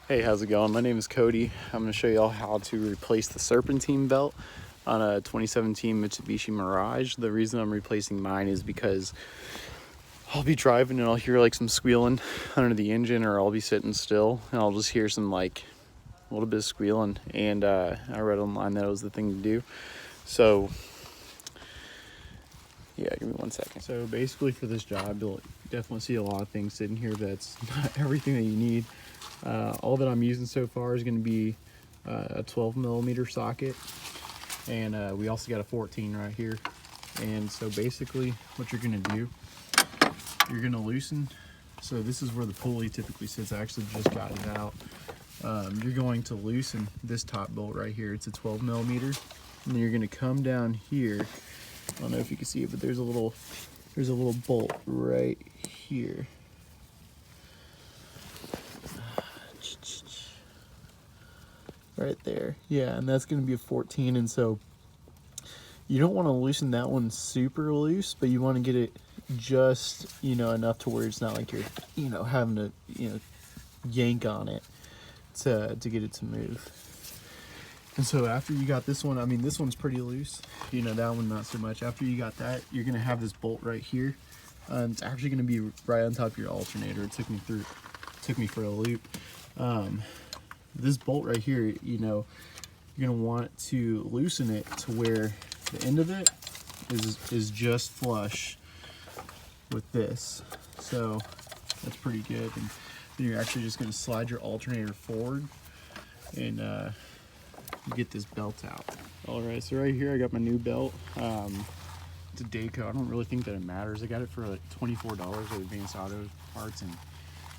Hey, how's it going? My name is Cody. I'm going to show you all how to replace the serpentine belt on a 2017 Mitsubishi Mirage. The reason I'm replacing mine is because I'll be driving and I'll hear like some squealing under the engine, or I'll be sitting still and I'll just hear some like a little bit of squealing, and I read online that it was the thing to do. So yeah, give me 1 second. So basically for this job, you'll definitely see a lot of things sitting here. That's not everything that you need. All that I'm using so far is going to be a 12mm socket, and we also got a 14 right here. And so basically what you're going to do, you're going to loosen. So this is where the pulley typically sits. I actually just got it out. You're going to loosen this top bolt right here. It's a 12mm, and then you're going to come down here. I don't know if you can see it, but there's a little bolt right here. Right there. Yeah, and that's going to be a 14, and so you don't want to loosen that one super loose, but you want to get it just, enough to where it's not like you're, having to, yank on it to get it to move. And so after you got this one, I mean, this one's pretty loose, that one not so much. After you got that, you're going to have this bolt right here. It's actually going to be right on top of your alternator. It took me for a loop. This bolt right here, you're going to want to loosen it to where the end of it is just flush with this. So that's pretty good. And then you're actually just going to slide your alternator forward and get this belt out. All right, so right here I got my new belt. It's a Dayco. I don't really think that it matters. I got it for like $24 at Advanced Auto Parts, and it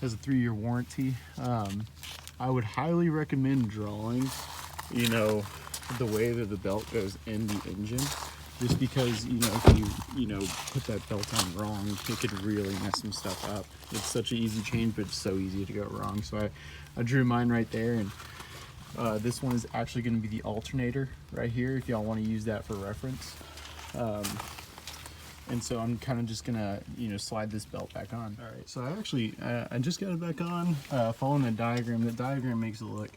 has a 3-year warranty. I would highly recommend drawing, the way that the belt goes in the engine, just because, if you, put that belt on wrong, it could really mess some stuff up. It's such an easy change, but it's so easy to go wrong. So I drew mine right there, and this one is actually going to be the alternator right here, if y'all want to use that for reference. And so I'm kind of just gonna, slide this belt back on. All right, so I just got it back on, following the diagram. The diagram makes it look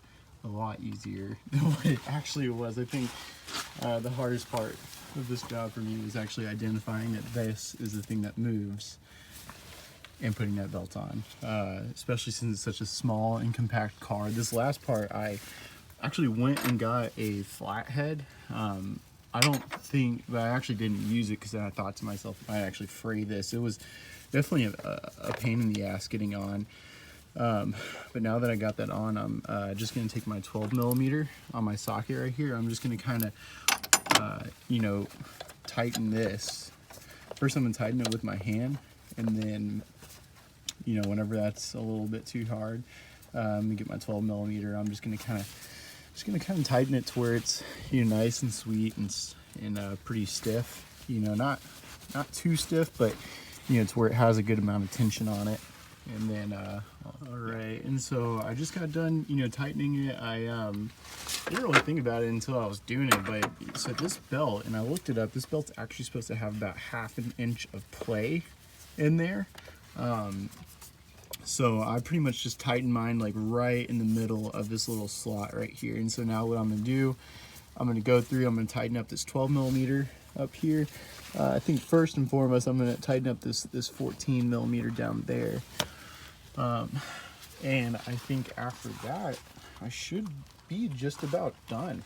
a lot easier than what it actually was. I think the hardest part of this job for me was actually identifying that this is the thing that moves and putting that belt on, especially since it's such a small and compact car. This last part, I actually went and got a flathead. But I actually didn't use it because I thought to myself, if I actually fray this, it was definitely a pain in the ass getting on. But now that I got that on, I'm just going to take my 12mm on my socket right here. I'm just going to kind of, tighten this. First, I'm going to tighten it with my hand, and then, whenever that's a little bit too hard, let me get my 12mm. I'm just going to kind of tighten it to where it's nice and sweet and pretty stiff. Not too stiff, but to where it has a good amount of tension on it. And then all right, and so I just got done tightening it. I didn't really think about it until I was doing it, but so this belt, and I looked it up, this belt's actually supposed to have about ½ an inch of play in there. So I pretty much just tightened mine like right in the middle of this little slot right here. And so now what I'm gonna do, I'm gonna go through, I'm gonna tighten up this 12mm up here. I think first and foremost, I'm gonna tighten up this 14mm down there. And I think after that, I should be just about done.